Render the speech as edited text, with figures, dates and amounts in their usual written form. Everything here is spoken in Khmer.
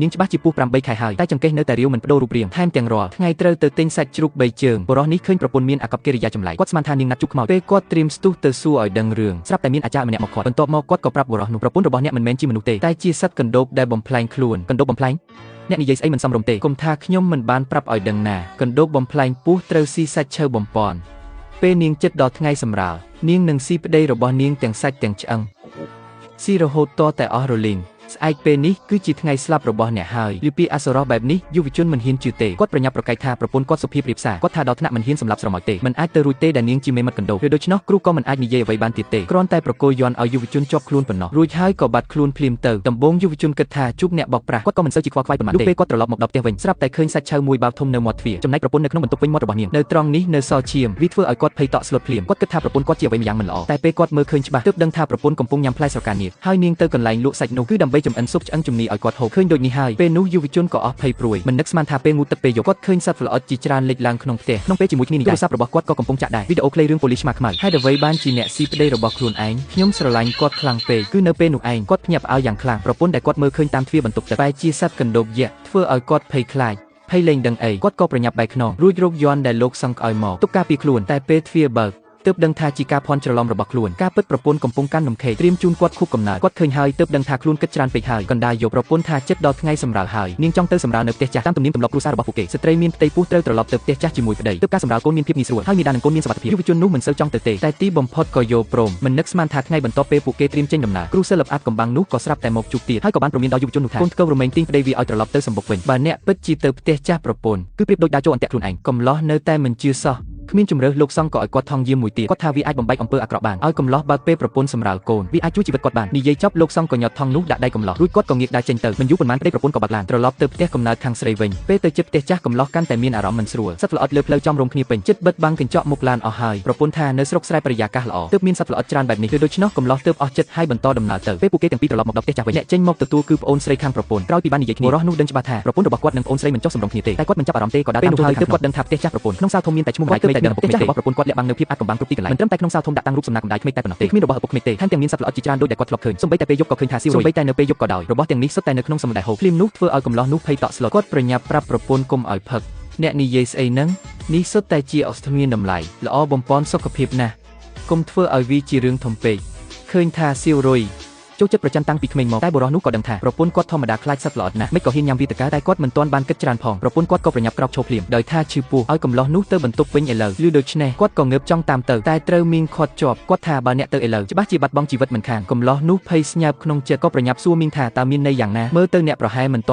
នាងច្បាស់ជាពុះ8ខែហើយតែចង្កេះនៅតែរាវមិនបដូររូបរាងថែមទាំងរាល់ថ្ងៃត្រូវទៅទិញសាច់ជ្រូក3ជើងបរិះនេះឃើញប្រពន្ធមានអាកប្បកិរិយាចម្លែកគាត់ស្មានថានាងណាត់ជួបខ្មោចពេលគាត់ត្រៀមស្ទុះទៅសួរឲ្យដឹងរឿងស្រាប់តែមានអាចារ្យម្នាក់មកគាត់បន្ទាប់មកគាត់ក៏ប្រាប់បរិះនោះប្រពន្ធរបស់អ្នកមិនមែនជាមនុស្សទេតែជាសត្វកណ្ដូបដែលបំផ្លែងខ្លួនកណ្ដូបបំផ្លែងអ្នកនិយាយស្អីមិនសមរម្យទេគុំថាខ្ញុំមិនបានប្រាប់ឲ្យដឹងណាកណ្ដូបបំផ្លែងពស់ត្រូវស៊ីសាច់ឈើបំពន់ពេលនាងចិត្តដល់ថ្ងៃសម្រាលនាងនឹងស៊ីប្តីរបស់នាងទាំងសាច់ទាំងឆ្អឹងស៊ីរហូតតតែអស់រលីងស្អែកពេលនេះគឺជាថ្ងៃស្លាប់របស់អ្នកហើយឮពីអសរោះបែបនេះយុវជនមិនហ៊ានជឿទេគាត់ប្រញាប់ប្រកែកថាប្រពន្ធគាត់សុភាពរៀបសារគាត់ថាដល់ថ្នាក់មិនហ៊ានសម្លាប់ស្រមោចទេមិនអាចទៅរួចទេដែលនាងជាមេមត់កណ្ដូបឬដូច្នោះគ្រូក៏មិនអាចនិយាយអ្វីបានទៀតទេគ្រាន់តែប្រគល់យន់ឲ្យយុវជនជាប់ខ្លួនប៉ុណ្ណោះរួចហើយក៏បាត់ខ្លួនភ្លាមទៅដំបូងយុវជនគិតថាជួបអ្នកបោកប្រាស់គាត់ក៏មិនសូវជាខ្វល់ខ្វាយប៉ុន្មានទេពេលគាត់ត្រឡប់មកដល់ផ្ទះវិញស្រាប់តែឃើញសាច់ឆៅមួយបាវធំនៅមាត់ទ្វារចំណែកប្រពន្ធនៅក្នុងបន្ទប់ពេញមាត់របស់នាងនៅត្រង់នេះនៅសល់ឈាមវាធ្វើឲ្យគាត់ភ័យតក់ស្លុតភ្លាមគាត់គិតថាប្រពន្ធគាត់ជាអ្វីម្យ៉ាងមិនល្អតែពេលគាត់មើលឃើញច្បាស់ទើបដឹងថាប្រពន្ធកំពុងញ៉ាំផ្លែស្រកានាគហើយនាងទៅកន្លែងលក់សាច់នោះគឺដើម្បីចម្អិនស៊ុបឆ្អឹងជំនីឲ្យគាត់ហូបឃើញដូចនេះហើយពេលនោះយុវជនក៏អស់ភ័យព្រួយមិននឹកស្មានថាពេលងូទឹកពេលយប់គាត់ឃើញសត្វល្អិតជាច្រើនលេចឡើងក្នុងផ្ទះក្នុងពេលជាមួយគ្នានេះទូរស័ព្ទរបស់គាត់ក៏កំពុងចាក់ដែរវីដេអូខ្លីរឿងប៉ូលីសឆ្មាខ្មៅហើយអ្វីបានជាអ្នកស៊ីប្តីរបស់ខ្លួនឯងខ្ញុំស្រឡាញ់គាត់ខ្លាំងពេកគឺនៅពេលនោះឯងគាត់ភ្ញាក់ផ្អើលយ៉ាងខ្លាំងប្រពន្ធដែលគាត់មើលឃើញតាមទ្វារបន្ទប់ទឹកបែរជាសត្វកណ្ដូបយក្សធ្វើឲ្យគាត់ភ័យខ្លាចភ័យលែងដឹងអីគាត់ក៏ប្រញាប់បែកខ្នងរួចរកយ័ន្តដែលលោកសង្កឲ្យមកទុកការពារខ្លួនតែពេលទ្វារបើកទើបដឹងថាជាការភ័ន្តច្រឡំរបស់ខ្លួនការពិតប្រពន្ធកំពុងកាន់នំខេកត្រៀមជូនគាត់ខួបកំណើតគាត់ឃើញហើយទើបដឹងថាខ្លួនគិតច្រើនពេកហើយកណ្ដាលយកប្រពន្ធថាចិត្តដល់ថ្ងៃសម្រាលហើយនាងចង់ទៅសម្រាលនៅផ្ទះចាស់តាមទំនៀមទម្លាប់គ្រួសាររបស់ពួកគេស្ត្រីមានផ្ទៃពោះត្រូវត្រឡប់ទៅផ្ទះចាស់ជាមួយប្តីទើបការសម្រាលកូនមានភាពងាយស្រួលហើយមាតានិងកូនមានសុវត្ថិភាពយុវជននោះមិនសូវចង់ទៅទេតែទីបំផុតក៏យល់ព្រមមិននឹកស្មានថាថ្ងៃបន្ទាប់ពេលពួកគេត្រៀមចេញដំណើរគ្រូសិល្បៈកំបាំងនោះក៏ស្រាប់តែមកជួបទៀតហើយក៏បានព្រមានដល់យុវជននោះថាកូនថ្កូវរមែងទីងប្តីវាឲ្យត្រឡប់ទៅសម្បុកវិញបើអ្នកពិតជាទៅផ្ទះចាស់ប្រពន្ធគឺប្រៀបដូចដើរចូលអន្ទាក់ខ្លួនឯងកំឡោះនៅតែមិនជឿសោះគ្មានជំរឿសលោកសង្កក៏ឲ្យគាត់ថងយាមមួយទៀតគាត់ថាវាអាចបំបែកអំពើអាក្រក់បានឲ្យកំឡោះបើពេលប្រពន្ធសម្រាលកូនវាអាចជួយជីវិតគាត់បាននិយាយចប់លោកសង្កក៏ញាត់ថងនោះដាក់ដៃកំឡោះរួចគាត់ក៏ងាកដើរចេញទៅមិនយូរប៉ុន្មានប្តីប្រពន្ធក៏បាត់ឡានត្រឡប់ទៅផ្ទះកំណើតខាងស្រីវិញពេលទៅជិតផ្ទះចាស់កំឡោះកាន់តែមានអារម្មណ៍មិនស្រួលសត្វល្អិតលើផ្លូវចំរំគ្នាពេញចិត្តបិទបាំងកញ្ចក់មុខឡានអស់ហើយប្រពន្ធថានៅស្រុកស្រែបរិយាកាសល្អទើបមានសត្វល្អិតច្រើនបែបនេះដូច្នោះកំឡោះទើបអស់ចិត្តហើយបន្តដំណើរទៅពេលពួកគេទាំងពីរត្រឡប់មកដល់ផ្ទះចាស់វិញអ្នកចេញមកទទួលគឺប្អូនស្រីខាងប្រពន្ធក្រោយពីបាននិយាយគ្នារស់នោះដឹងច្បាស់ថាប្រពន្ធរបស់គាត់និងប្អូនស្រីមិនចុះសម្រុងគ្នាទេតែគាត់មិនចាប់អារម្មណ៍ទេក៏ដើរតាមចូលទៅទើបគាត់ដឹងថាផ្ទះចាស់ប្រពន្ធក្នុងសាលធំមានតែឈ្មោះម្ដាយក្មេកតែឪពុកក្មេកទេរបស់ប្រពន្ធគាត់លាក់បាំងនៅភាពអាថ៌កំបាំងគ្រប់ទីកន្លែងមិនត្រឹមតែក្នុងសាលធំដាក់តាំងរូបសំណាកម្ដាយក្មេកតែប៉ុណ្ណោះទេគ្មានរបស់ឪពុកក្មេកទេថែមទាំងមានសត្វល្អិតជាច្រើនដូចដែលគាត់ធ្លាប់ឃើញសូម្បីតែពេលយប់ក៏ឃើញថាស៊ីវសូម្បីតែនៅពេលយប់ក៏ដោយរបស់ទាំងនេះសុទ្ធតែនៅក្នុងសមុទ្រដែលហូបភ្លាមនោះធ្វើឲ្យកំឡោះនោះភ័យតក់ស្លុតគាត់ប្រញាប់ប្រាប់ប្រពន្ធកុំឲ្យផឹកអ្នកនិយាយស្អីហ្នឹងនេះសុទ្ធតែជាអស្មានតម្លៃល្អបំពន់សុខភាពណាស់កុំធ្វើឲ្យវាជារឿងធំពេកឃើញថាស៊ីវរុយចូលចិត្តប្រច័ណ្ឌតាំងពីក្មេងមកតែបុរសនោះក៏ដឹងថាប្រពន្ធគាត់ធម្មតាខ្លាចសត្វល្អិតណាស់មិនក៏ហ៊ានញ៉ាំវាតកាតែគាត់មិនទាន់បានគិតច្រើនផងប្រពន្ធគាត់ក៏ប្រញាប់ក្រោកឈរភ្លាមដោយថាឈឺពោះឲ្យកំឡោះនោះទៅបន្ទប់វិញឥឡូវឬដូច្នេះគាត់ក៏ងើបចង់តាមទៅតែត្រូវមីងខាត់ជាប់គាត់ថាបើអ្នកទៅឥឡូវច្បាស់ជាបាត់បង់ជីវិតមិនខានកំឡោះនោះភ័យស្ញើបក្នុងចិត្តក៏ប្រញាប់សួរមីងថាតើមានន័យយ៉ាងណាមើលទៅអ្នកប្រហែលមិនទាន់